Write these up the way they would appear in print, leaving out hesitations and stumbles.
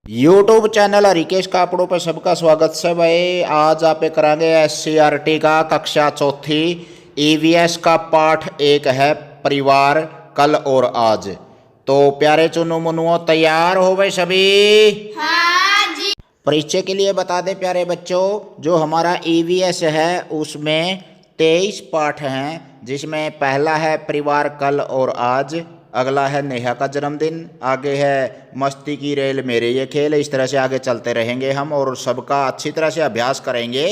YouTube channel Harikesh कापड़ों पर सबका स्वागत है भाई। आज आप कराएंगे SCRT का कक्षा चौथी EVS का पाठ एक है परिवार कल और आज। तो प्यारे चुनु मुनुओं तैयार हो भाई सभी? हाँ जी। परिचय के लिए बता दें प्यारे बच्चों, जो हमारा EVS है उसमें 23 पाठ हैं, जिसमें पहला है परिवार कल और आज, अगला है नेहा का जन्मदिन, आगे है मस्ती की रेल मेरे ये खेल। इस तरह से आगे चलते रहेंगे हम और सबका अच्छी तरह से अभ्यास करेंगे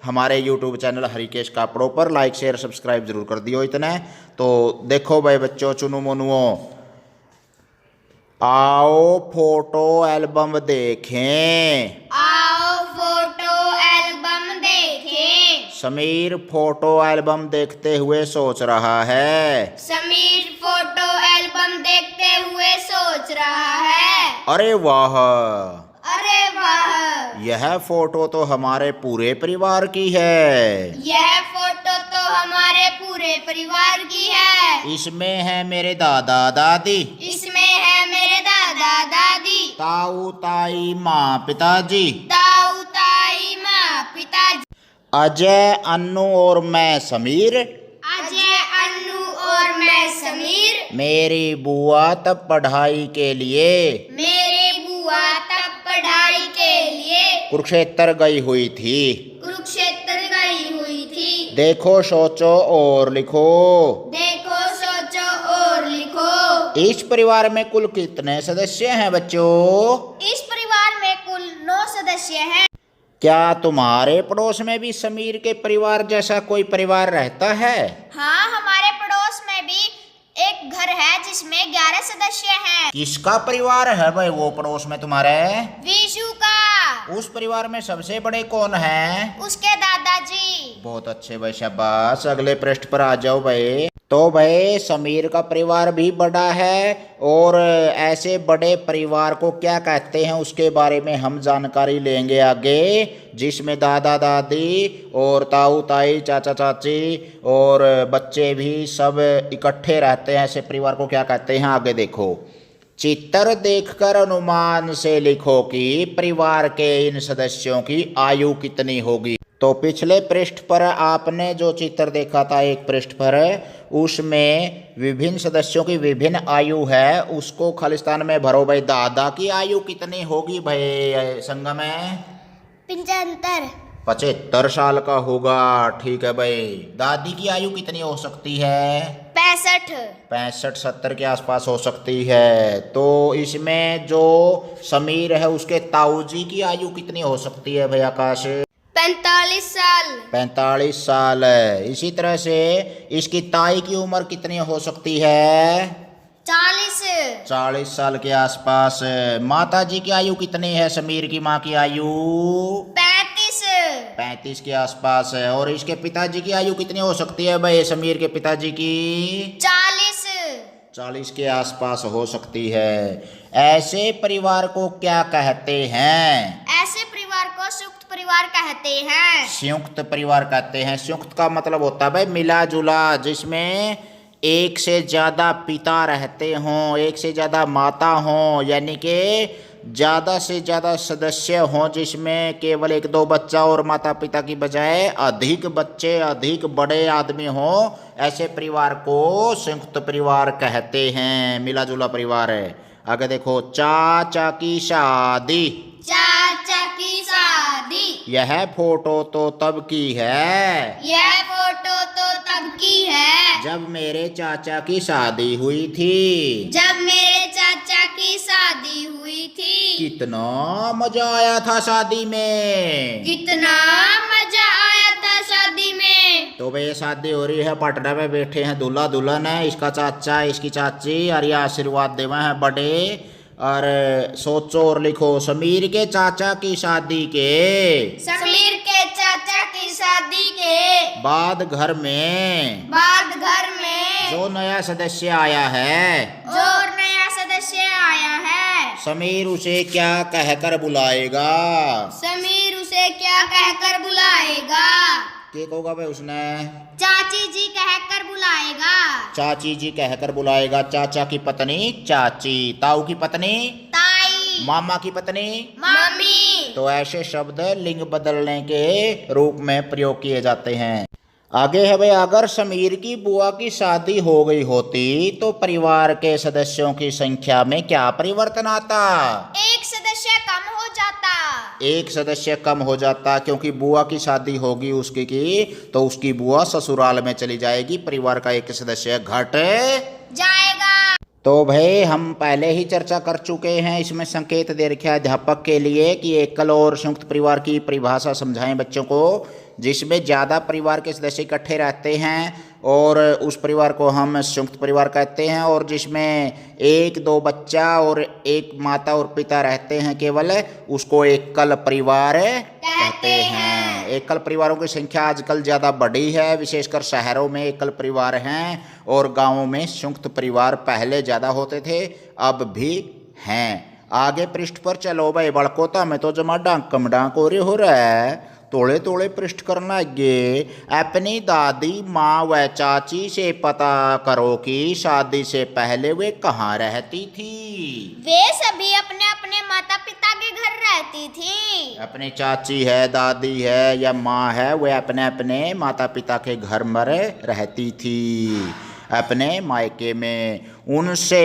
हमारे यूट्यूब चैनल हरिकेश कापड़ों पर। लाइक शेयर सब्सक्राइब जरूर कर दियो इतने। तो देखो भाई बच्चों चुनु मुनुओं, आओ फोटो एल्बम देखें। आओ फोटो एल्बम देखें। समीर फोटो एल्बम देखते हुए सोच रहा है। समीर फोटो एल्बम देखते हुए सोच रहा है। अरे वाह, अरे वाह, यह फोटो तो हमारे पूरे परिवार की है। यह फोटो तो हमारे पूरे परिवार की है। इसमें है मेरे दादा दादी, इसमें है मेरे दादा दादी, ताऊ ताई माँ पिताजी, ताऊ ताई माँ पिताजी, अजय अन्नू और मैं समीर, अजय अन्नू और मैं समीर, मेरी बुआ तब पढ़ाई के लिए मेरे बुआ तब पढ़ाई के लिए कुरुक्षेत्र गई हुई थी। कुरुक्षेत्र गई हुई थी। देखो सोचो और लिखो। देखो सोचो और लिखो। इस परिवार में कुल कितने सदस्य हैं बच्चों? इस परिवार में कुल 9 सदस्य हैं। क्या तुम्हारे पड़ोस में भी समीर के परिवार जैसा कोई परिवार रहता है? हाँ, हमारे पड़ोस में भी एक घर है जिसमें 11 सदस्य हैं। किसका परिवार है भाई वो पड़ोस में तुम्हारे? विशु का। उस परिवार में सबसे बड़े कौन हैं? उसके दादाजी। बहुत अच्छे भाई, शाबाश। अगले पृष्ठ पर आ जाओ भाई। तो भाई समीर का परिवार भी बड़ा है और ऐसे बड़े परिवार को क्या कहते हैं उसके बारे में हम जानकारी लेंगे आगे, जिसमें दादा दादी और ताऊ ताई चाचा चाची और बच्चे भी सब इकट्ठे रहते हैं। ऐसे परिवार को क्या कहते हैं आगे देखो। चित्र देखकर अनुमान से लिखो कि परिवार के इन सदस्यों की आयु कितनी होगी। तो पिछले पृष्ठ पर आपने जो चित्र देखा था, एक पृष्ठ पर, उसमें विभिन्न सदस्यों की विभिन्न आयु है, उसको खालिस्तान में भरो भाई। दादा की आयु कितनी होगी भाई संगम में? 75। 75 साल का होगा। ठीक है भाई। दादी की आयु कितनी हो सकती है? 65। 65-70 के आसपास हो सकती है। तो इसमें जो समीर है उसके ताऊ जी की आयु कितनी हो सकती है भाई आकाश? 45 साल। 45 साल है। इसी तरह से इसकी ताई की उम्र कितनी हो सकती है? 40। 40 साल के आसपास। माता जी की आयु कितनी है? समीर की माँ की आयु 35। 35 के आसपास है। और इसके पिताजी की आयु कितनी हो सकती है भाई समीर के पिताजी की? 40। 40 के आसपास हो सकती है। ऐसे परिवार को क्या कहते हैं? ऐसे परिवार को संयुक्त परिवार कहते हैं। संयुक्त परिवार कहते हैं। संयुक्त का मतलब होता है भाई मिला जुला, जिसमें एक से ज़्यादा पिता रहते हों, एक से ज़्यादा माता हों, यानी कि ज़्यादा से ज़्यादा सदस्य हों, जिसमें केवल एक दो बच्चा और माता पिता की बजाय अधिक बच्चे, अधिक बड़े आदमी हों, ऐसे परिवार को संयुक्त परिवार कहते हैं। मिला जुला परिवार है। आगे देखो। चाचा की शादी। चाचा की शादी। यह फोटो तो तब की है, यह फोटो तो तब की है जब मेरे चाचा की शादी हुई थी। जब मेरे चाचा की शादी हुई थी। कितना मजा आया था शादी में। कितना मजा आया था शादी में। तो भाई ये शादी हो रही है, पटना में बैठे हैं दूल्हा दुल्हन है, इसका चाचा इसकी चाची, और ये आशीर्वाद देवा है बड़े। और सोचो और लिखो। समीर के चाचा की शादी के समीर के चाचा की शादी के बाद घर में जो नया सदस्य आया है, जो नया सदस्य आया है, समीर उसे क्या कहकर बुलाएगा? समीर उसे क्या कहकर बुलाएगा? क्या होगा भाई उसने? चाची जी कहकर बुलाएगा। चाची जी कहकर बुलाएगा। चाचा की पत्नी चाची, ताऊ की पत्नी ताई, मामा की पत्नी, मम्मी। तो ऐसे शब्द लिंग बदलने के रूप में प्रयोग किए जाते हैं। आगे है भाई, अगर समीर की बुआ की शादी हो गई होती तो परिवार के सदस्यों की संख्या में क्या परिवर्तन आता? एक सदस्य कम हो जाता। एक सदस्य कम हो जाता, क्योंकि बुआ की शादी होगी उसकी की, तो उसकी बुआ ससुराल में चली जाएगी, परिवार का एक सदस्य घट जाएगा। तो भाई हम पहले ही चर्चा कर चुके हैं, इसमें संकेत दे रखे हैं अध्यापक के लिए कि एकल और संयुक्त परिवार की परिभाषा समझाएं बच्चों को, जिसमें ज़्यादा परिवार के सदस्य इकट्ठे रहते हैं और उस परिवार को हम संयुक्त परिवार कहते हैं, और जिसमें एक दो बच्चा और एक माता और पिता रहते हैं केवल, उसको एकल परिवार कहते हैं। एकल परिवारों की संख्या आजकल ज़्यादा बढ़ी है, विशेषकर शहरों में एकल परिवार हैं और गांवों में संयुक्त परिवार पहले ज़्यादा होते थे, अब भी हैं। आगे पृष्ठ पर चलो भाई, बड़कोता में तो जमा डांकम डांक हो रहा है, तोड़े तोड़े पृष्ठ करना आगे। अपनी दादी माँ व चाची से पता करो कि शादी से पहले वे कहाँ रहती थी। वे सभी अपने अपने माता पिता के घर रहती थी। अपनी चाची है, दादी है या माँ है, वे अपने अपने माता पिता के घर में रहती थी, अपने मायके में। उनसे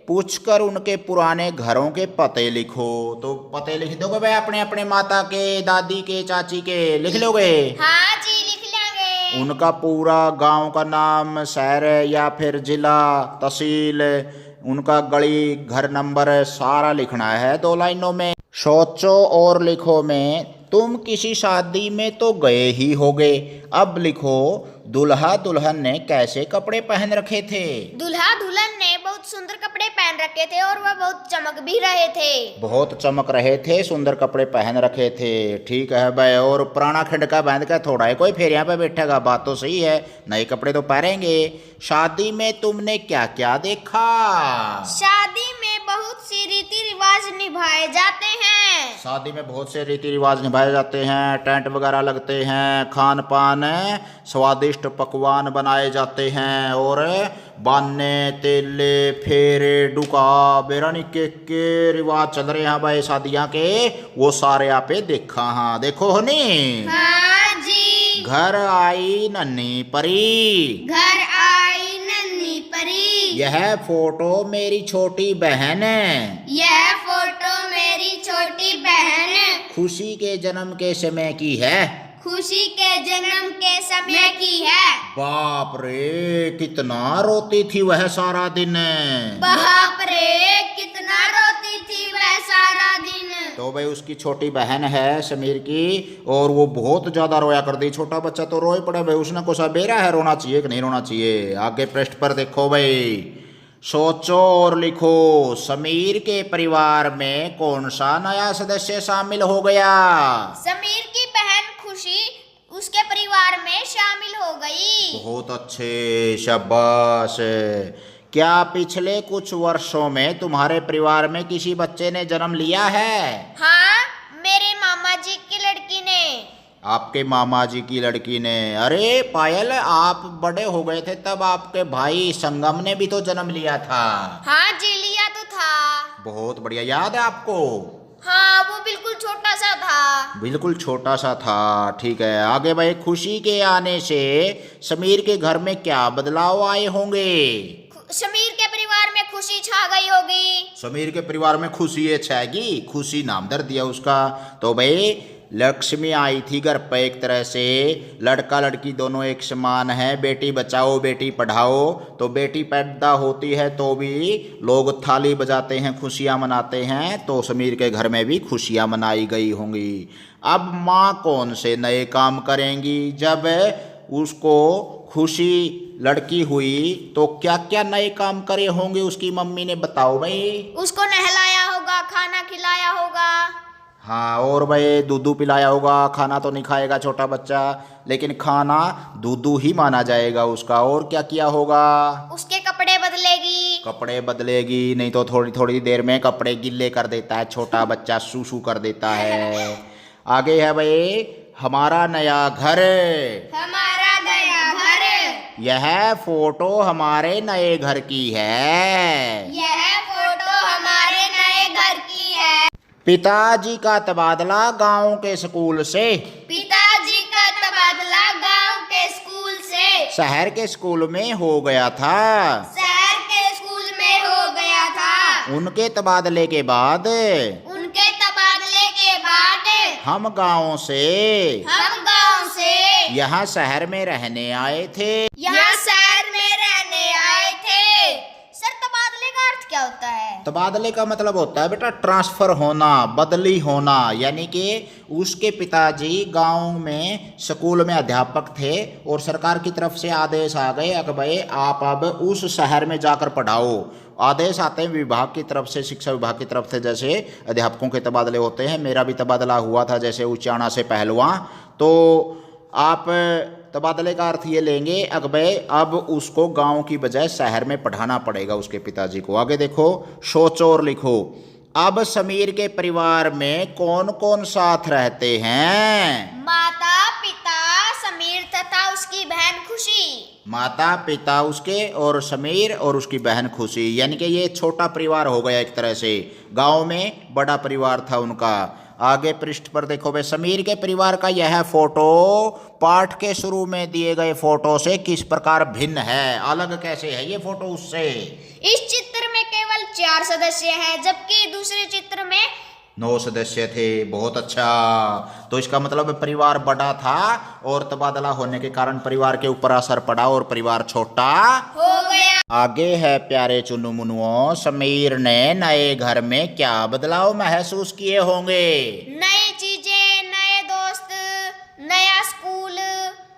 पूछकर उनके पुराने घरों के पते लिखो। तो पते लिख दोगे भाई अपने अपने माता के, दादी के, चाची के, लिख लोगे? हाँ जी, लिख लेंगे। उनका पूरा गांव का नाम, शहर या फिर जिला, तहसील, उनका गली, घर नंबर सारा लिखना है 2 लाइनों में। सोचो और लिखो में, तुम किसी शादी में तो गए ही होगे, अब लिखो दुल्हा दुल्हन ने कैसे कपड़े पहन रखे थे। दुल्हा दुल्हन ने बहुत सुंदर कपड़े पहन रखे थे और वह बहुत चमक भी रहे थे। बहुत चमक रहे थे, सुंदर कपड़े पहन रखे थे, ठीक है भाई। और पुराना खंडका बांध कर थोड़ा है कोई फेरिया पे बैठेगा, बात तो सही है, नए कपड़े तो पहनेंगे। शादी में तुमने क्या क्या देखा? शादी में बहुत सी रीति रिवाज निभाए जाते हैं। शादी में बहुत से रीति रिवाज निभाए जाते हैं, टेंट वगैरह लगते हैं, खान पान स्वादिष्ट पकवान बनाए जाते हैं, और बाने, तेले, फेरे, डुका, बेरानी के रिवाज चल रहे हैं भाई शादियां के, वो सारे यहाँ पे देखा। हाँ देखो हो नी। हाँ जी। घर आई नन्ही परी, घर आई नन्ही परी। यह फोटो मेरी छोटी बहन है, यह फोटो मेरी छोटी बहन खुशी के जन्म के समय की है, खुशी के जन्म के समय की है। बाप रे कितना रोती थी वह सारा दिन, बाप रे कितना रोती थी वह सारा दिन। तो भाई उसकी छोटी बहन है समीर की, और वो बहुत ज्यादा रोया कर दी। छोटा बच्चा तो रोए पड़ा भाई, उसने कोसा बेरा है, रोना चाहिए कि नहीं रोना चाहिए। आगे पृष्ठ पर देखो भाई, सोचो और लिखो, समीर के परिवार में कौन सा नया सदस्य शामिल हो गया। समीर की बहन खुशी उसके परिवार में शामिल हो गई। बहुत अच्छे, शाबाश। क्या पिछले कुछ वर्षों में तुम्हारे परिवार में किसी बच्चे ने जन्म लिया है? हाँ, मेरे मामा जी की लड़की ने। आपके मामा जी की लड़की ने? अरे पायल, आप बड़े हो गए थे तब आपके भाई संगम ने भी तो जन्म लिया था। हाँ जी, लिया तो था। बहुत बढ़िया, याद है आपको? हाँ, वो बिल्कुल छोटा सा था। बिल्कुल छोटा सा था, ठीक है। आगे भाई, खुशी के आने से समीर के घर में क्या बदलाव आए होंगे? समीर के परिवार में खुशी छा गई होगी। समीर के परिवार में खुशी छाएगी, खुशी नाम दर दिया उसका। तो भाई लक्ष्मी आई थी घर पर, एक तरह से लड़का लड़की दोनों एक समान है, बेटी बचाओ बेटी पढ़ाओ। तो बेटी पैदा होती है तो भी लोग थाली बजाते हैं, खुशियां मनाते हैं, तो समीर के घर में भी खुशियां मनाई गई होंगी। अब माँ कौन से नए काम करेंगी? जब उसको खुशी लड़की हुई तो क्या क्या नए काम करे होंगे उसकी मम्मी ने, बताओ भाई। उसको नहलाया होगा, खाना खिलाया होगा। हाँ, और भाई दूध पिलाया होगा, खाना तो नहीं खाएगा छोटा बच्चा, लेकिन खाना दूध ही माना जाएगा उसका। और क्या किया होगा? उसके कपड़े बदलेगी। कपड़े बदलेगी, नहीं तो थोड़ी थोड़ी देर में कपड़े गिल्ले कर देता है छोटा बच्चा, सूसू कर देता है। आगे है भाई, हमारा नया घर। हमारा नया घर। यह फोटो हमारे नए घर की है। यह फोटो हमारे नए घर की है। पिताजी का तबादला गांव के स्कूल से पिताजी का तबादला गांव के स्कूल से शहर के स्कूल में हो गया था। शहर के स्कूल में हो गया था। उनके तबादले के बाद उनके तबादले के बाद हम गांव से यहाँ शहर में रहने आए थे। यहाँ शहर में रहने आए थे। सर, तबादले का अर्थ क्या होता है? तबादले का मतलब होता है बेटा ट्रांसफर होना, बदली होना। यानी कि उसके पिताजी गांव में स्कूल में अध्यापक थे और सरकार की तरफ से आदेश आ गए कि भाई आप अब उस शहर में जाकर पढ़ाओ। आदेश आते हैं विभाग की तरफ से, शिक्षा विभाग की तरफ से, जैसे अध्यापकों के तबादले होते हैं। मेरा भी तबादला हुआ था जैसे उचाना से पहलवां। तो आप तबादले का अर्थ ये लेंगे भाई अब उसको गांव की बजाय शहर में पढ़ाना पड़ेगा उसके पिताजी को। आगे देखो, सोचो और लिखो। अब समीर के परिवार में कौन कौन साथ रहते हैं? माता पिता समीर तथा उसकी बहन खुशी। माता पिता उसके और समीर और उसकी बहन खुशी, यानी कि ये छोटा परिवार हो गया एक तरह से। गांव में बड़ा परिवार था उनका। आगे पृष्ठ पर देखो भाई, समीर के परिवार का यह फोटो पाठ के शुरू में दिए गए फोटो से किस प्रकार भिन्न है, अलग कैसे है ये फोटो उससे? इस चित्र में केवल 4 सदस्य हैं, जबकि दूसरे चित्र में 9 सदस्य थे। बहुत अच्छा। तो इसका मतलब परिवार बड़ा था और तबादला होने के कारण परिवार के ऊपर असर पड़ा और परिवार छोटा हो गया। आगे है प्यारे चुन्नू मुन्नुओं, समीर ने नए घर में क्या बदलाव महसूस किए होंगे? नई चीजें, नए दोस्त,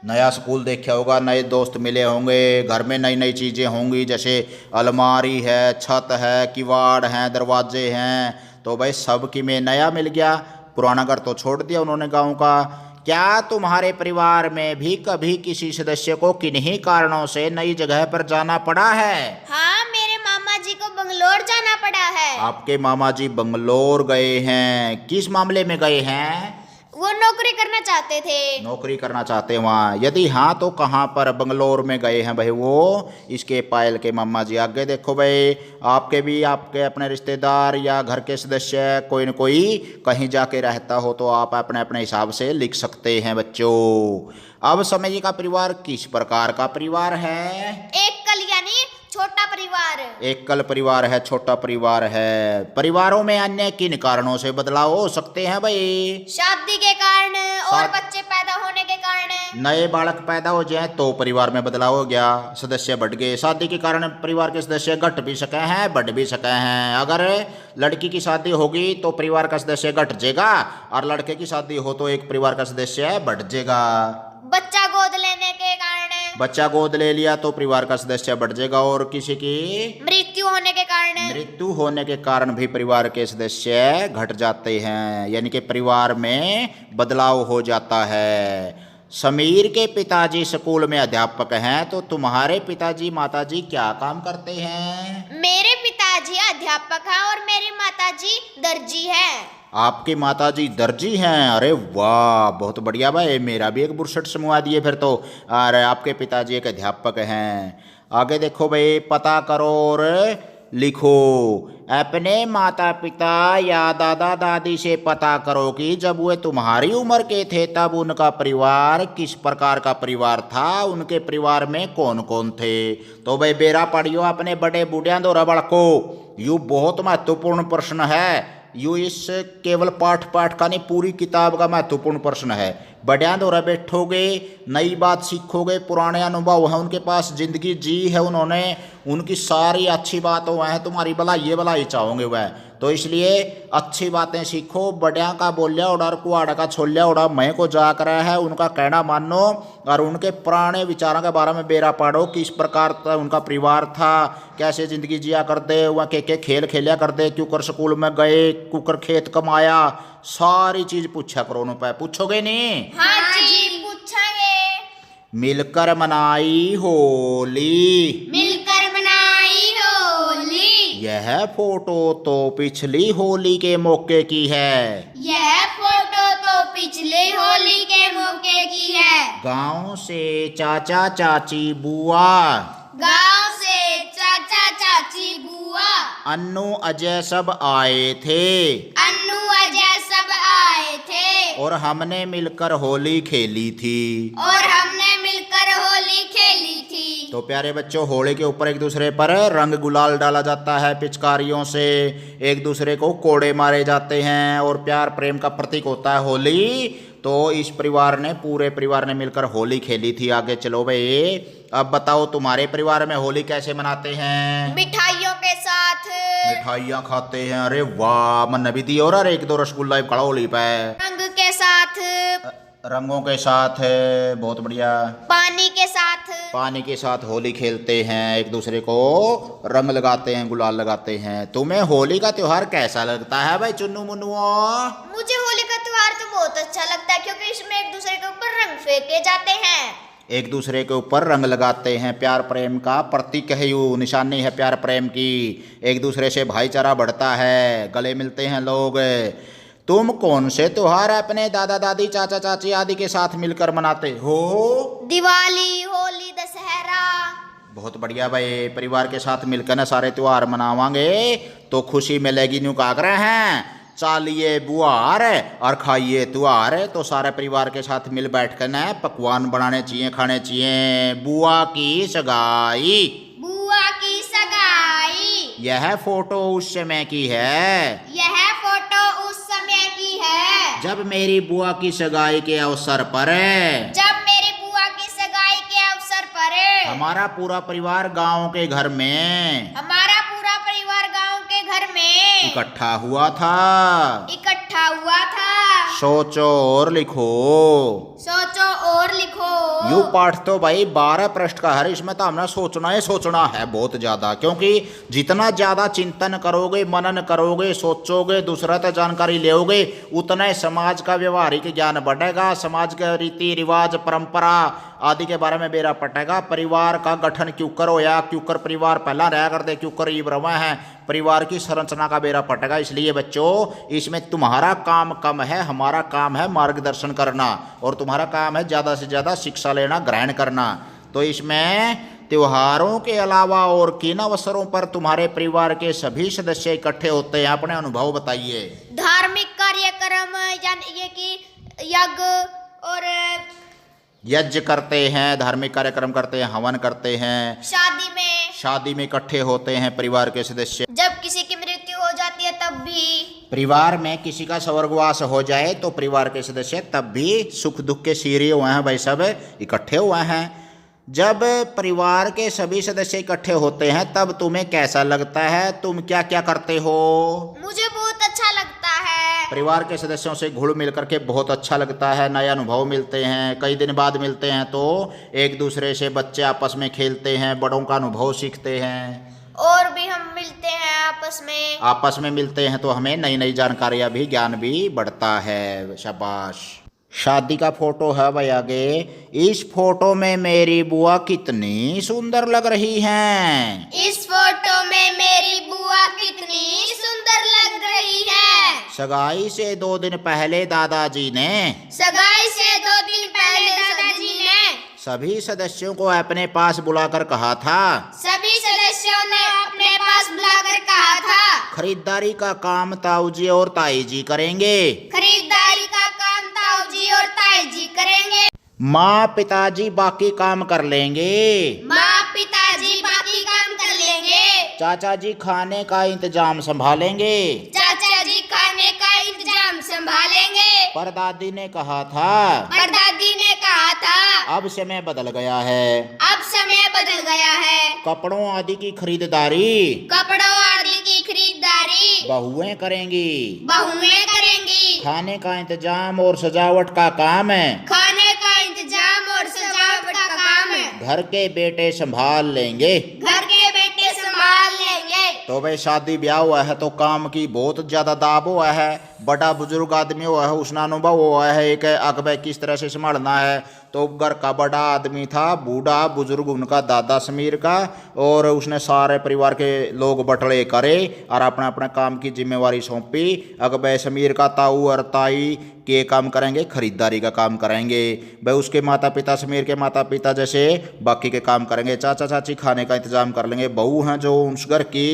नया स्कूल देखा होगा, नए दोस्त मिले होंगे, घर में नई नई चीज़ें होंगी, जैसे अलमारी है, छत है, किवाड़ हैं, दरवाजे हैं। तो भाई सब की में नया मिल गया, पुराना घर तो छोड़ दिया उन्होंने गांव का। क्या तुम्हारे परिवार में भी कभी किसी सदस्य को किन्हीं कारणों से नई जगह पर जाना पड़ा है? हाँ, मेरे मामा जी को बंगलोर जाना पड़ा है। आपके मामा जी बंगलोर गए हैं, किस मामले में गए हैं? वो नौकरी करना चाहते थे। नौकरी करना चाहते हैं वहाँ? यदि हाँ तो कहाँ पर बंगलोर में गए हैं भाई वो? इसके पायल के मामा जी। आगे देखो भाई, आपके भी आपके अपने रिश्तेदार या घर के सदस्य कोई न कोई कहीं जाके रहता हो तो आप अपने अपने हिसाब से लिख सकते हैं बच्चों। अब समझिए का परिवार किस प्रकार का परिवार है? एकल यानी छोटा परिवार। एकल परिवार है, छोटा परिवार है। परिवारों में अन्य किन कारणों से बदलाव हो सकते हैं भाई? शादी के कारण और बच्चे पैदा होने के कारण। नए बालक पैदा हो जाए तो परिवार में बदलाव हो गया, सदस्य बढ़ गए। शादी के कारण परिवार के सदस्य घट भी सके हैं, बढ़ भी सके हैं। अगर लड़की की शादी होगी तो परिवार का सदस्य घट जाएगा और लड़के की शादी हो तो एक परिवार का सदस्य बढ़ जाएगा। बच्चा गोद लेने के कारण। बच्चा गोद ले लिया तो परिवार का सदस्य बढ़ जाएगा। और किसी की मृत्यु होने के कारण। मृत्यु होने के कारण भी परिवार के सदस्य घट जाते हैं, यानी कि परिवार में बदलाव हो जाता है। समीर के पिताजी स्कूल में अध्यापक हैं, तो तुम्हारे पिताजी माताजी क्या काम करते हैं? मेरे पिताजी अध्यापक हैं और मेरी माताजी दर्जी है। आपकी माताजी दर्जी हैं? अरे वाह, बहुत बढ़िया भाई, मेरा भी एक बुरसट समूह दिए फिर तो। और आपके पिताजी एक अध्यापक हैं। आगे देखो भाई, पता करो और लिखो। अपने माता पिता या दादा दादी से पता करो कि जब वे तुम्हारी उम्र के थे तब उनका परिवार किस प्रकार का परिवार था, उनके परिवार में कौन कौन थे। तो भाई बेरा पढ़ियो अपने बड़े बूढ़िया दो रबड़ को। यू बहुत महत्वपूर्ण प्रश्न है। यू इस केवल पाठ का नहीं, पूरी किताब का महत्वपूर्ण प्रश्न है। बढ़िया दौरा बैठोगे, नई बात सीखोगे, पुराने अनुभव हैं उनके पास, जिंदगी जी है उन्होंने, उनकी सारी अच्छी बातों हैं, तुम्हारी भलाई चाहोगे वह। तो इसलिए अच्छी बातें सीखो। बढ़िया का बोलिया उड़ा, कुआड़ा का छोलिया उड़ा, मैं को जा कर है, उनका कहना मानो और उनके पुराने विचारों के बारे में बेरा पाड़ो। किस प्रकार उनका परिवार था, कैसे जिंदगी जिया करते, वह के खेल खेलिया करते, क्यों कर स्कूल में गए, क्यों कर खेत कमाया, सारी चीज पूछा करो उन पर। पूछोगे नहीं? हाँ जी, पूछेंगे। मिलकर मनाई होली। मिलकर मनाई होली। यह फोटो तो पिछली होली के मौके की है। यह फोटो तो पिछली होली के मौके की है। गांव से चाचा चाची बुआ, गांव से चाचा चाची बुआ, अन्नू अजय सब आए थे। अन्नू और हमने मिलकर होली खेली थी। और हमने मिलकर होली खेली थी। तो प्यारे बच्चों, होली के ऊपर एक दूसरे पर रंग गुलाल डाला जाता है, पिचकारियों से एक दूसरे को कोड़े मारे जाते हैं और प्यार प्रेम का प्रतीक होता है होली। तो इस परिवार ने, पूरे परिवार ने मिलकर होली खेली थी। आगे चलो भाई, अब बताओ तुम्हारे परिवार में होली कैसे मनाते हैं? मिठाइयों के साथ। मिठाइयाँ खाते हैं, अरे वाह, मन भी दी और एक दो रसगुल्ला खड़ा होली पे। रंग के साथ। रंगों के साथ है, बहुत बढ़िया। पानी के साथ। पानी के साथ होली खेलते हैं, एक दूसरे को रंग लगाते हैं, गुलाल लगाते हैं। तुम्हें होली का त्योहार कैसा लगता है भाई चुन्नू मुन्नुओ? मुझे होली का त्योहार तो बहुत अच्छा लगता है, क्योंकि इसमें एक दूसरे के ऊपर रंग फेंके जाते हैं। एक दूसरे के ऊपर रंग लगाते हैं, प्यार प्रेम का प्रतीक है, यू निशानी है प्यार प्रेम की। एक दूसरे से भाईचारा बढ़ता है, गले मिलते हैं लोग। तुम कौन से त्योहार अपने दादा दादी चाचा चाची आदि के साथ मिलकर मनाते हो? दिवाली, होली, दशहरा। बहुत बढ़िया भाई, परिवार के साथ मिलकर ना सारे त्योहार मनावांगे तो खुशी मिलेगी। न्यू का रहे हैं, चालिए बुआर और खाइए त्योहार। तो सारे परिवार के साथ मिल बैठ कर ना पकवान बनाने चाहिए, खाने चाहिए। बुआ की सगाई। बुआ की सगाई। यह फोटो उस समय की है। यह फोटो उस समय की है। जब मेरी बुआ की सगाई के अवसर पर, जब मेरी बुआ की सगाई के अवसर पर हमारा पूरा परिवार गांव के घर में, हमारा पूरा परिवार गांव के घर में इकट्ठा हुआ था। इकट्ठा हुआ था। सोचो और लिखो। सोचो और लिखो। यू पाठ तो भाई 12 पृष्ठ का है, इसमें तो हमने सोचना ही सोचना है बहुत ज्यादा। क्योंकि जितना ज्यादा चिंतन करोगे, मनन करोगे, सोचोगे, दूसरा तक जानकारी लोगे, उतना ही समाज का व्यवहारिक ज्ञान बढ़ेगा। समाज के रीति रिवाज, परंपरा आदि के बारे में बेरा पटेगा। परिवार का गठन क्यों करो, या क्यों कर परिवार पहला रहा करते, क्यों कर रवा है, परिवार की संरचना का बेरा पटेगा। इसलिए बच्चों, इसमें तुम्हारा काम कम है, हमारा काम है मार्गदर्शन करना, और तुम्हारा काम है ज़्यादा से ज़्यादा शिक्षा लेना, ग्रहण करना। तो इसमें त्योहारों के अलावा और किन अवसरों पर तुम्हारे परिवार के सभी सदस्य इकट्ठे होते हैं? अपने अनुभव बताइए। धार्मिक कार्यक्रम, यानी ये कि यज्ञ और यज्ञ करते हैं, धार्मिक कार्यक्रम करते हैं, हवन करते हैं। शादी में इकट्ठे होते हैं परिवार के सदस्य। जब किसी की मृत्यु हो जाती है तब भी। परिवार में किसी का स्वर्गवास हो जाए तो परिवार के सदस्य तब भी सुख दुख के सीरिये हुए हैं भाई, सब इकट्ठे हुए हैं। जब परिवार के सभी सदस्य इकट्ठे होते हैं तब तुम्हें कैसा लगता है? तुम क्या क्या करते हो? मुझे बहुत अच्छा लगता है। परिवार के सदस्यों से घुल मिल करके बहुत अच्छा लगता है, नए अनुभव मिलते हैं। कई दिन बाद मिलते हैं तो एक दूसरे से बच्चे आपस में खेलते हैं, बड़ों का अनुभव सीखते हैं। और भी हम मिलते हैं आपस में मिलते हैं तो हमें नई नई जानकारियाँ भी, ज्ञान भी बढ़ता है। शाबाश। शादी का फोटो है भाई आगे। इस फोटो में मेरी बुआ कितनी सुंदर लग रही हैं। इस फोटो में मेरी बुआ कितनी सुंदर लग रही है। सगाई से 2 दिन पहले दादाजी ने सभी सदस्यों को अपने पास बुलाकर कहा था। खरीदारी का काम ताऊ जी और ताई जी करेंगे। माँ पिताजी बाकी काम कर लेंगे। चाचा जी खाने का इंतजाम संभालेंगे। परदादी ने कहा था। अब समय बदल गया है। कपड़ों आदि की खरीदारी बहुएं करेंगी। खाने का इंतजाम और सजावट का काम घर के बेटे संभाल लेंगे। तो भाई शादी ब्याह हुआ है तो काम की बहुत ज्यादा दाब हुआ है। बड़ा बुजुर्ग आदमी हुआ है, उसने अनुभव हुआ है एक अकबर किस तरह से संभालना है। तो घर का बड़ा आदमी था, बूढ़ा बुजुर्ग उनका दादा समीर का, और उसने सारे परिवार के लोग बटले करे और अपना अपना काम की जिम्मेवारी सौंपी। अकबर समीर का ताऊ और ताई के काम करेंगे, खरीदारी का काम करेंगे। भाई उसके माता पिता, समीर के माता पिता जैसे बाकी के काम करेंगे। चाचा चाची खाने का इंतजाम कर लेंगे। बहू हैं जो उस घर की,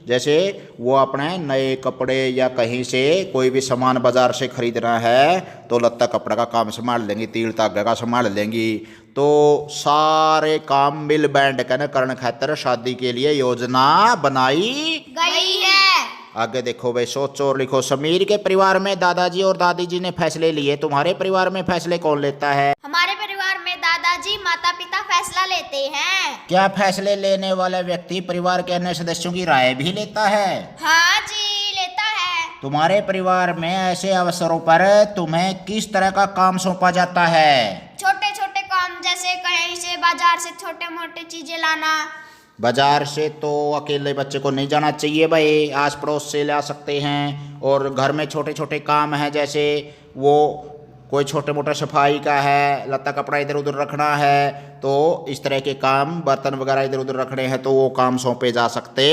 जैसे वो अपने नए कपड़े या कहीं से कोई भी सामान बाजार से खरीदना है तो लत्ता कपड़ा का काम संभाल लेंगी, तिल धागे का संभाल लेंगी। तो सारे काम मिल बैंड के न करण खातर शादी के लिए योजना बनाई गई है। आगे देखो भाई, सोचो और लिखो। समीर के परिवार में दादाजी और दादी जी ने फैसले लिए, तुम्हारे परिवार में फैसले कौन लेता है? हमारे परिवार में दादाजी माता पिता फैसला लेते हैं। क्या फैसले लेने वाला व्यक्ति परिवार के अन्य सदस्यों की राय भी लेता है? हाँ जी, लेता है। तुम्हारे परिवार में ऐसे अवसरों पर तुम्हें किस तरह का काम सौंपा जाता है? छोटे छोटे काम, जैसे कहीं से बाजार से छोटे मोटे चीजें लाना। बाजार से तो अकेले बच्चे को नहीं जाना चाहिए भाई, आस पड़ोस से ला सकते हैं। और घर में छोटे छोटे काम हैं, जैसे वो कोई छोटे मोटे सफाई का है, लत्ता कपड़ा इधर उधर रखना है, तो इस तरह के काम, बर्तन वगैरह इधर उधर रखने हैं तो वो काम सौंपे जा सकते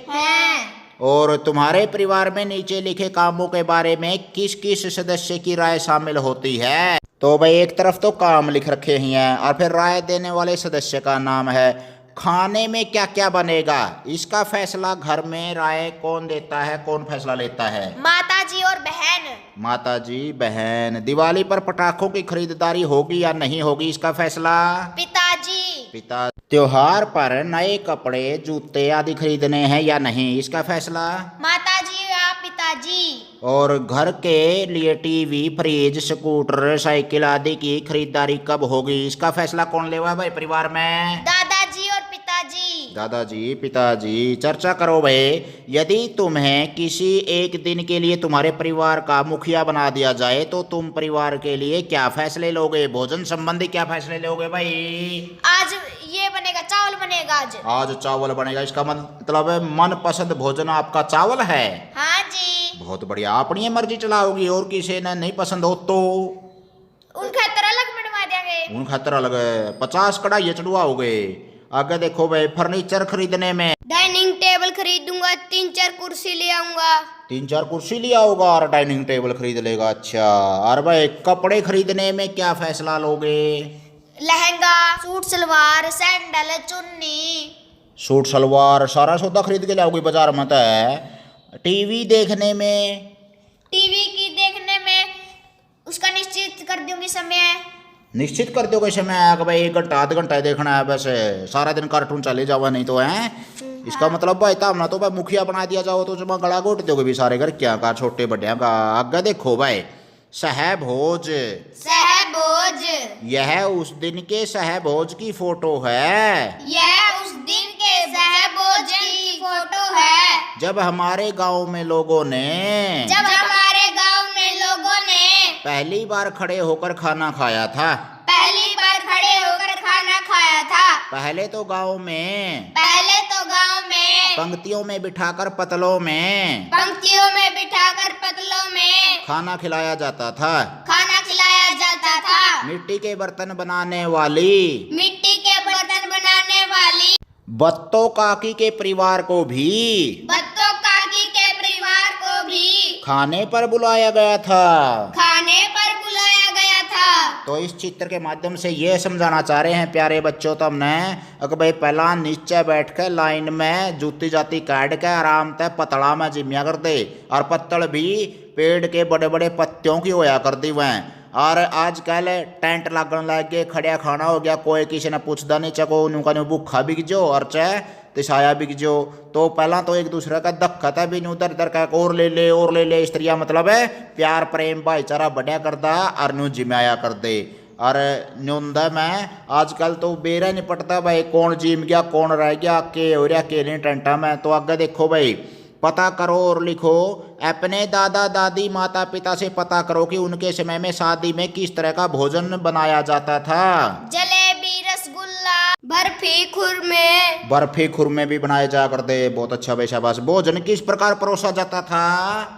हैं। और तुम्हारे परिवार में नीचे लिखे कामों के बारे में किस किस सदस्य की राय शामिल होती है? तो भाई एक तरफ तो काम लिख रखे ही हैं और फिर राय देने वाले सदस्य का नाम है। खाने में क्या क्या बनेगा, इसका फैसला घर में राय कौन देता है, कौन फैसला लेता है? माता जी और बहन। माता जी बहन। दिवाली पर पटाखों की खरीदारी होगी या नहीं होगी, इसका फैसला? पिताजी। पिता। त्योहार पर नए कपड़े जूते आदि खरीदने हैं या नहीं, इसका फैसला? माता जी या पिताजी। और घर के लिए टीवी, फ्रिज, स्कूटर, साइकिल आदि की खरीदारी कब होगी, इसका फैसला कौन लेगा भाई परिवार में? दादाजी और पिताजी। दादाजी पिताजी। चर्चा करो भाई। यदि तुम्हें किसी एक दिन के लिए तुम्हारे परिवार का मुखिया बना दिया जाए तो तुम परिवार के लिए क्या फैसले लोगे? भोजन संबंधी क्या फैसले लोगे भाई? आज ये बनेगा, चावल बनेगा आज। आज चावल बनेगा, इसका मतलब है मनपसंद भोजन आपका चावल है? हाँ जी। बहुत बढ़िया। अपनी मर्जी चलाओगी और किसी ने नहीं पसंद हो तो उन खातर अलग बनवा देंगे। उन खातर अलग 50 कढ़ाई चढ़वाओगे। आगे देखो भाई, फर्नीचर खरीदने में डाइनिंग टेबल खरीदूंगा, 3-4 कुर्सी ले आऊंगा। 3-4 कुर्सी लिया होगा और डाइनिंग टेबल खरीद लेगा। अच्छा। और भाई कपड़े खरीदने में क्या फैसला लोगे? लहंगा, सूट सलवार, सैंडल, चुन्नी। सूट सलवार सारा सौदा खरीद के लाओगे बाजार में? तो टीवी देखने में? टीवी की देखने में उसका निश्चित कर दूंगी समय। निश्चित कर दोगे समय? भाई 1 घंटा आधा घंटा देखना है, वैसे सारा दिन कार्टून चले जावा नहीं तो है। इसका मतलब भाई तब ना तो भाई मुखिया बना दिया जाओ तो जमा गला घोट दोगे भी सारे घर क्या का, छोटे बड़े का। आगे देखो भाई, सहभोज। सहभोज। यह उस दिन के सहभोज की फोटो है। यह उस दिन के सहभोज की फोटो है। जब हमारे गांव में लोगों ने पहली बार खड़े होकर खाना खाया था। पहले तो गांव में पंक्तियों में बिठाकर पतलों में खाना खिलाया जाता था। मिट्टी के बर्तन बनाने वाली बत्तो काकी के परिवार को भी खाने पर बुलाया गया था। तो इस चित्र के माध्यम से ये समझाना चाह रहे हैं प्यारे बच्चों तो हमने, अगर भाई पहला नीचे बैठ कर लाइन में जूती जाती काट के आराम से पतला में जिम्या कर दे, और पत्तल भी पेड़ के बड़े बड़े पत्तियों की होया कर दी वह। और आजकल टेंट लगन लग गए, खड़िया खाना हो गया, कोई किसी ने पूछता नहीं, चको उनका भूखा बिक जो और चाहे तिसाया बिक जो। तो पहला तो एक दूसरे का धक्का था भी उधर इधर का और ले ले स्त्रिया, मतलब है प्यार प्रेम भाईचारा बढ़िया करदा और न्यू जिमाया कर दे। और न्यूंदा में आजकल तो बेरा नहीं पड़ता भाई कौन जिम गया कौन रह गया, के हो रहा के नहीं टेंटा में। तो आगे देखो भाई, पता करो और लिखो, अपने दादा दादी माता पिता से पता करो कि उनके समय में शादी में किस तरह का भोजन बनाया जाता था। जलेबी, रसगुल्ला, बर्फी खुरमे भी बनाए जा करते। बहुत अच्छा भाई, शाबाश। भोजन किस प्रकार परोसा जाता था?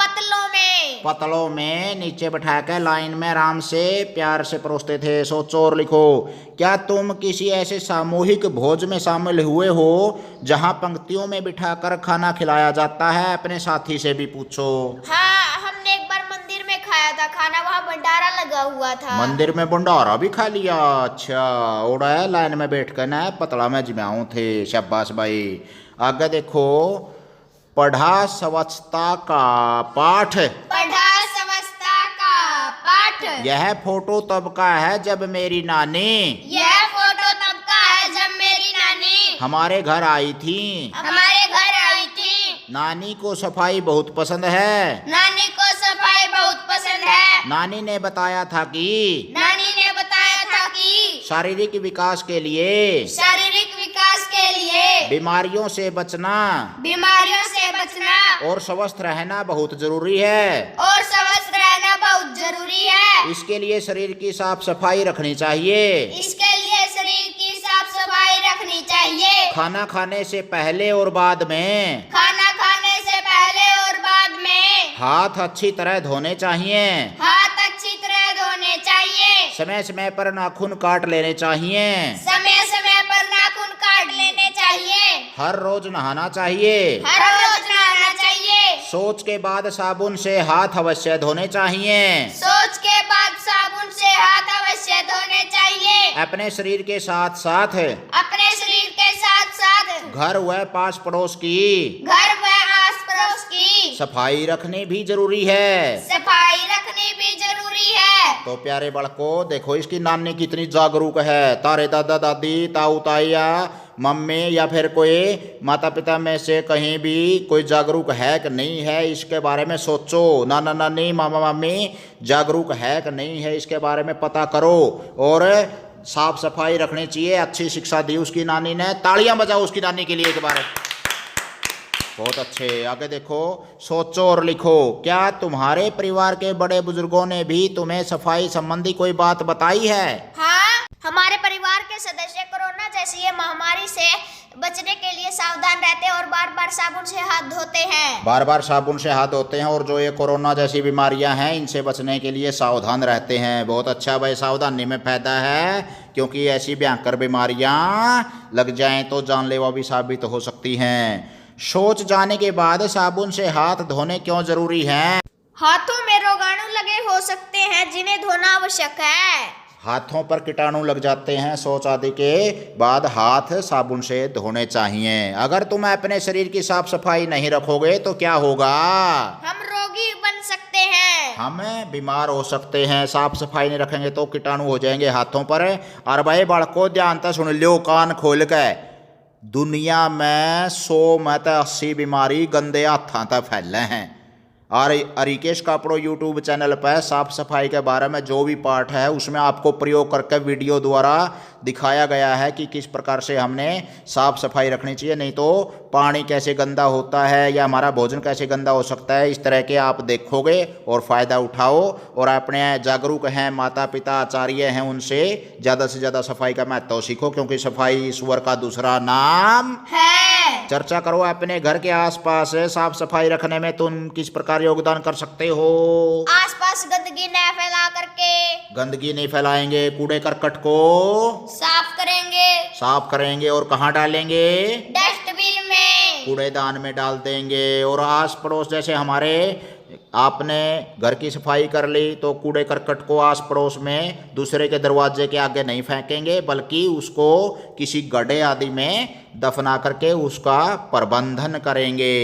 पतलों में नीचे बैठा के लाइन में आराम से प्यार से परोसते थे। सोचो और लिखो, क्या तुम किसी ऐसे सामूहिक भोज में शामिल हुए हो जहां पंक्तियों में बिठाकर खाना खिलाया जाता है? अपने साथी से भी पूछो। हाँ, हमने एक बार मंदिर में खाया था खाना, वहाँ भंडारा लगा हुआ था। मंदिर में भंडारा भी खा लिया? अच्छा। और लाइन में बैठ कर ना पतला में जिमाऊं थे। शाबाश भाई। आगे देखो, पढ़ा स्वच्छता का पाठ। 8। यह फोटो तब का है जब मेरी नानी यह फोटो तब का है जब मेरी नानी हमारे घर आई थी। हमारे घर आई थी। नानी को सफाई बहुत पसंद है। नानी को सफाई बहुत पसंद है। नानी ने बताया था कि नानी ने बताया था कि शारीरिक विकास के लिए शारीरिक विकास के लिए बीमारियों से बचना बीमारियों से बचना और स्वस्थ रहना बहुत जरूरी है। और स्वस्थ रहना बहुत जरूरी है। इसके लिए शरीर की साफ सफाई रखनी चाहिए। इसके लिए शरीर की साफ सफाई रखनी चाहिए। खाना खाने से पहले और बाद में खाना खाने से पहले और बाद में हाथ अच्छी तरह धोने चाहिए। हाथ अच्छी तरह धोने चाहिए। समय समय पर नाखून काट लेने चाहिए। समय समय पर नाखून काट लेने चाहिए। हर रोज नहाना चाहिए। हर रोज नहाना चाहिए। शौच के बाद साबुन से हाथ अवश्य धोने चाहिए। शौच के बाद साबुन से हाथ अवश्य धोने चाहिए। अपने शरीर के साथ साथ अपने शरीर के साथ साथ घर व पास पड़ोस की घर व आस पड़ोस की सफाई रखनी भी जरूरी है। सफाई रखनी भी जरूरी है। तो प्यारे बड़को देखो इसकी नानी कितनी जागरूक है। तारे दादा दादी ताऊ ताया मम्मी या फिर कोई माता पिता में से कहीं भी कोई जागरूक है कि नहीं है इसके बारे में सोचो। नाना नानी मामा मामी जागरूक है कि नहीं है इसके बारे में पता करो। और साफ सफाई रखनी चाहिए। अच्छी शिक्षा दी उसकी नानी ने। तालियां बजाओ उसकी नानी के लिए के बारे। बहुत अच्छे। आगे देखो सोचो और लिखो। क्या तुम्हारे परिवार के बड़े बुजुर्गों ने भी तुम्हें सफाई संबंधी कोई बात बताई है? हाँ, हमारे परिवार के सदस्य कोरोना जैसी ये महामारी से बचने के लिए सावधान रहते हैं और बार बार साबुन से हाथ धोते हैं। बार बार साबुन से हाथ धोते हैं और जो ये कोरोना जैसी बीमारियां हैं इनसे बचने के लिए सावधान रहते हैं। बहुत अच्छा भाई, सावधानी में फायदा है क्योंकि ऐसी भयंकर बीमारियां लग जाएं तो जानलेवा भी साबित हो सकती हैं। शौच जाने के बाद साबुन से हाथ धोने क्यों जरूरी है? हाथों में रोगाणु लगे हो सकते हैं जिन्हें धोना आवश्यक है। हाथों पर कीटाणु लग जाते हैं। शौच आदि के बाद हाथ साबुन से धोने चाहिए। अगर तुम अपने शरीर की साफ सफाई नहीं रखोगे तो क्या होगा? हम रोगी बन सकते हैं। हम बीमार हो सकते हैं। साफ सफाई नहीं रखेंगे तो कीटाणु हो जाएंगे हाथों पर। और भाई बालको ध्यान से सुन लियो कान खोल के। दुनिया में 100 में तो 80 बीमारी गंदे हाथों तक फैले हैं। और अरिकेश कापड़ो यूट्यूब चैनल पर साफ सफाई के बारे में जो भी पार्ट है उसमें आपको प्रयोग करके वीडियो द्वारा दिखाया गया है कि किस प्रकार से हमने साफ सफाई रखनी चाहिए। नहीं तो पानी कैसे गंदा होता है या हमारा भोजन कैसे गंदा हो सकता है। इस तरह के आप देखोगे और फ़ायदा उठाओ। और अपने जागरूक हैं माता पिता आचार्य हैं उनसे ज़्यादा से ज़्यादा सफाई का महत्व सीखो क्योंकि सफाई ईश्वर का दूसरा नाम है। चर्चा करो अपने घर के आसपास साफ सफाई रखने में तुम किस प्रकार योगदान कर सकते हो। आसपास गंदगी न फैला करके गंदगी नहीं फैलाएंगे। कूड़े करकट को साफ करेंगे और कहाँ डालेंगे? डस्टबिन में, कूड़ेदान में डाल देंगे। और आस पड़ोस जैसे हमारे आपने घर की सफाई कर ली तो कूड़े करकट को आस पड़ोस में दूसरे के दरवाजे के आगे नहीं फेंकेंगे बल्कि उसको किसी गड्ढे आदि में दफना करके उसका प्रबंधन करेंगे।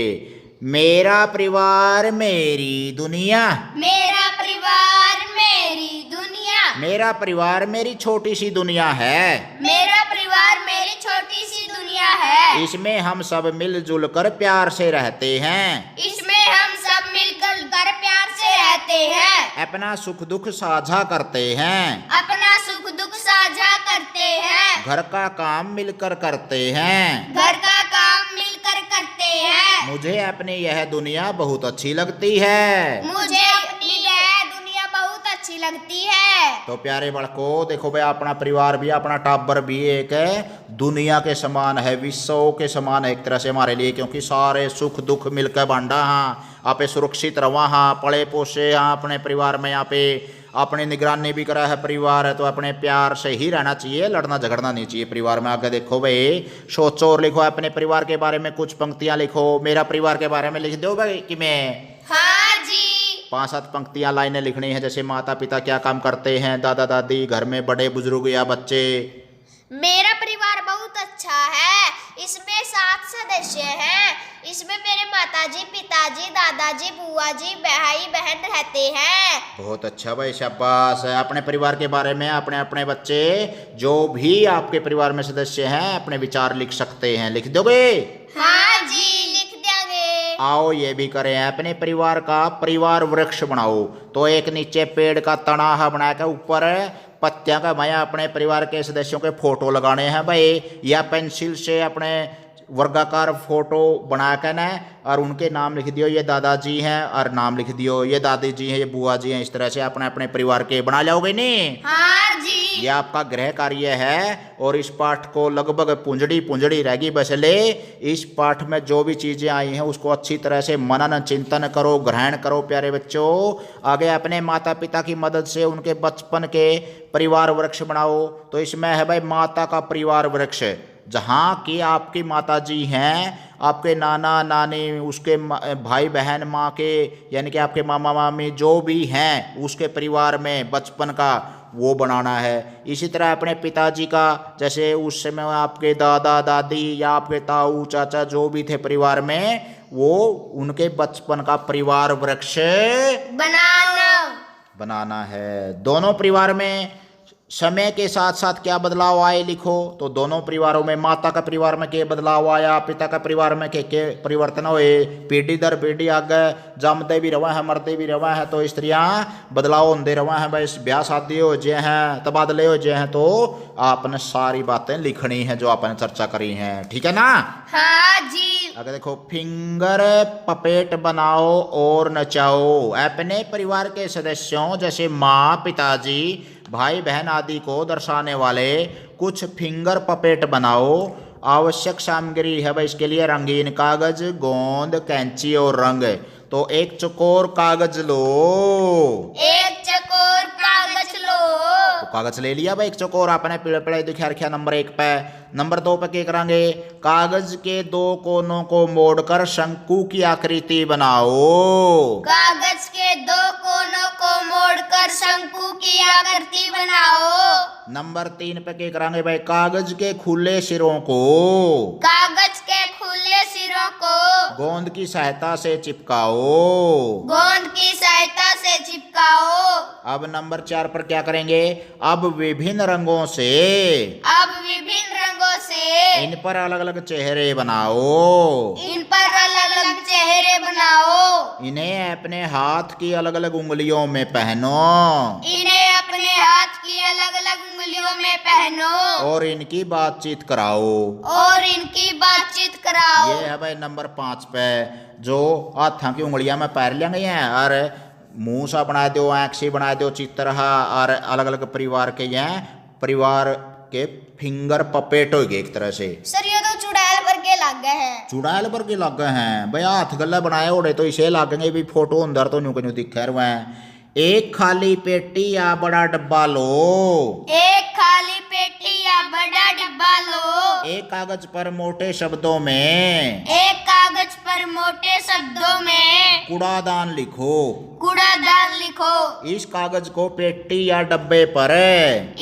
मेरा परिवार मेरी दुनिया। मेरा परिवार मेरी दुनिया। मेरा परिवार मेरी छोटी सी दुनिया है। मेरा परिवार मेरी छोटी सी दुनिया है। इसमें हम सब मिलजुल कर प्यार से रहते हैं। इसमें हम सब मिलकर प्यार से रहते हैं। अपना सुख दुख साझा करते हैं। अपना सुख दुख साझा करते हैं। घर का काम मिलकर करते हैं। घर का काम मिलकर करते हैं। मुझे अपनी यह दुनिया बहुत अच्छी लगती है। मुझे अपनी यह दुनिया बहुत अच्छी लगती है। तो प्यारे बड़को देखो भाई अपना परिवार भी अपना टाबर भी एक दुनिया के समान है, विश्व के समान है एक तरह से हमारे लिए क्योंकि सारे सुख दुख मिलकर बांटा। हाँ आप सुरक्षित रवा। हाँ पले पोसे। हाँ अपने परिवार में यहाँ पे अपनी निगरानी भी करा है परिवार है तो अपने प्यार से ही रहना चाहिए। लड़ना झगड़ना नहीं चाहिए परिवार में। आगे देखो भाई सोचो और लिखो अपने परिवार के बारे में कुछ पंक्तियां लिखो। मेरा परिवार के बारे में लिख दो भाई कि मैं। हाँ जी। 5-7 पंक्तियां लाइनें लिखनी है जैसे माता पिता क्या काम करते हैं, दादा दादी, घर में बड़े बुजुर्ग या बच्चे, मेरा परिवार बहुत अच्छा है। इसमें 7 सदस्य हैं। इसमें मेरे माताजी, पिताजी, दादाजी, बुआ जी, भाई बहन रहते हैं। बहुत अच्छा भाई, शाबाश। अपने परिवार के बारे में अपने अपने बच्चे जो भी आपके परिवार में सदस्य हैं अपने विचार लिख सकते हैं। लिख दोगे? हाँ जी, लिख देंगे। आओ ये भी करें। अपने परिवार का परिवार वृक्ष बनाओ। तो एक नीचे पेड़ का तना बनाकर ऊपर पत्तियां का माया अपने परिवार के सदस्यों के फोटो लगाने हैं भाई, या पेंसिल से अपने वर्गाकार फोटो बना कर ना और उनके नाम लिख दियो, ये दादाजी हैं, और नाम लिख दियो ये दादी जी हैं, ये बुआ जी हैं। इस तरह से अपने अपने परिवार के बना जाओगे नहीं? हाँ जी। ये आपका गृह कार्य है। और इस पाठ को लगभग पुंजड़ी रहेगी बस ले। इस पाठ में जो भी चीजें आई हैं उसको अच्छी तरह से मनन चिंतन करो, ग्रहण करो प्यारे बच्चों। आगे अपने माता पिता की मदद से उनके बचपन के परिवार वृक्ष बनाओ। तो इसमें है भाई माता का परिवार वृक्ष, जहाँ की आपकी माता जी हैं, आपके नाना नानी, उसके भाई बहन, माँ के यानी कि आपके मामा मामी जो भी हैं उसके परिवार में बचपन का वो बनाना है। इसी तरह अपने पिताजी का, जैसे उस समय आपके दादा दादी या आपके ताऊ चाचा जो भी थे परिवार में, वो उनके बचपन का परिवार वृक्ष बनाना है। दोनों परिवार में समय के साथ साथ क्या बदलाव आए लिखो। तो दोनों परिवारों में, माता का परिवार में क्या बदलाव आया, पिता का परिवार में के परिवर्तन हुए। पीढ़ी दर पीढ़ी आगे जमते भी रवा है, मरते भी रवा है। तो स्त्रियां बदलाव होते रवा है भाई, ब्याह शादी हो जे हैं, तबादले हो जे हैं। तो आपने सारी बातें लिखनी है जो आपने चर्चा करी हैं, ठीक है ना? हाँ जी। अगर देखो, फिंगर पपेट बनाओ और नचाओ। अपने परिवार के सदस्यों जैसे माँ, पिताजी, भाई बहन आदि को दर्शाने वाले कुछ फिंगर पपेट बनाओ। आवश्यक सामग्री है भाई इसके लिए रंगीन कागज, गोंद, कैंची और रंग। तो एक चौकोर कागज लो। एक चौकोर कागज लो। तो कागज ले लिया भाई एक चौकोर आपने, पीड़े पीड़े दिखा रखा नंबर 1 पे। नंबर 2 पे क्या करेंगे? कागज के 2 कोनों को मोड़कर शंकु की आकृति बनाओ। कागज के 2 कोनों को मोड़कर शंकु की आकृति बनाओ। नंबर 3 पे क्या करेंगे भाई? कागज के खुले सिरों को, कागज के खुले सिरों को गोंद की सहायता से चिपकाओ। गोंद की सहायता से चिपकाओ। अब नंबर 4 पर क्या करेंगे? अब विभिन्न रंगों से, अब विभिन्न रंगों से इन पर अलग अलग चेहरे बनाओ। इन पर अलग अलग चेहरे बनाओ। इन्हें अपने हाथ की अलग अलग उंगलियों में पहनो। इन्हें अपने हाथ की अलग अलग उंगलियों में पहनो। और इनकी बातचीत कराओ। और इनकी बातचीत कराओ। ये है भाई नंबर 5 पे, जो हाथों की उंगलियां में पैर लिया गई हैं, और मुंह सा बना दो, आँख सी बना दो, चित्र और अलग अलग परिवार के हैं, परिवार के फिंगर पपेट हो गए एक तरह से। सर ये तो चुड़ैल पर के लग गए हैं। चुड़ैल पर के लग गए हैं भाई, हाथ गला बनाए होड़े तो इसे लगेंगे भी, फोटो अंदर तो न्यू क्यों दिख रहे हैं। एक खाली पेटी या बड़ा डब्बा लो। एक खाली पेटी या बड़ा डब्बा लो। एक कागज पर मोटे शब्दों में, एक कागज पर मोटे शब्दों में कूड़ादान लिखो। कूड़ादान लिखो। इस कागज को पेटी या डब्बे पर,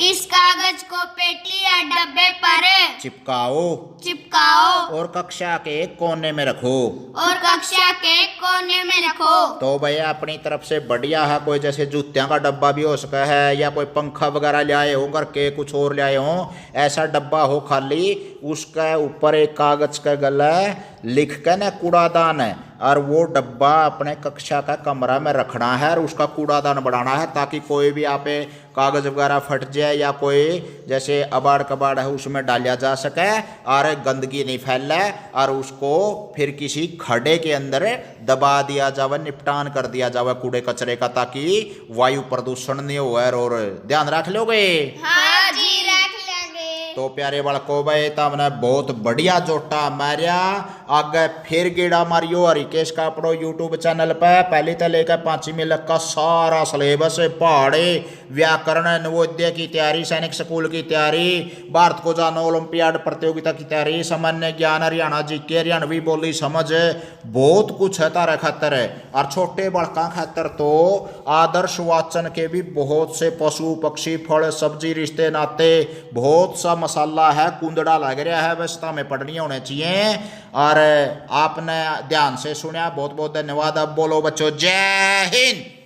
इस कागज को पेटी या डब्बे पर चिपकाओ। चिपकाओ। और कक्षा के एक कोने में रखो। और कक्षा के कोने में रखो। तो भैया अपनी तरफ से बढ़िया है, कोई जैसे जूतियां का डब्बा भी हो सका है, या कोई पंखा वगैरह ले आए हो करके, कुछ और ले आए हो, ऐसा डब्बा हो खाली, उसका ऊपर एक कागज का गला लिख के ना कूड़ादान है, और वो डब्बा अपने कक्षा का कमरा में रखना है और उसका कूड़ादान बढ़ाना है, ताकि कोई भी आप कागज वगैरह फट जाए या कोई जैसे अबाड़ कबाड़ है उसमें डाला जा सके और गंदगी नहीं फैले, और उसको फिर किसी खड्डे के अंदर दबा दिया जावे, निपटान कर दिया जावे कूड़े कचरे का, ताकि वायु प्रदूषण नहीं हो। और ध्यान रख लोगे? हाँ जी, रख लेंगे। तो प्यारे बालको भाई, तमने बहुत बढ़िया जोटा मारिया। आगे फिर गेड़ा मारियो हरिकेश का अपनो यूट्यूब चैनल पे। पहले तो लेकर 5वीं तक का सारा सिलेबस, पहाड़े, व्याकरण, नवोदय की तैयारी, सैनिक स्कूल की तैयारी, भारत को जानो, ओलंपियाड प्रतियोगिता की तैयारी, सामान्य ज्ञान, हरियाणा जीके, हरियाणवी बोली समझ, बहुत कुछ है तारे खातर। और छोटे बड़का खातर तो आदर्श वाचन के भी बहुत से पशु पक्षी, फल सब्जी, रिश्ते नाते, बहुत सा मसाला है, कुंदड़ा लग रहा है, बस हमें पढ़नी होने चाहिए। और आपने ध्यान से सुना, बहुत बहुत धन्यवाद। अब बोलो बच्चों जय हिंद।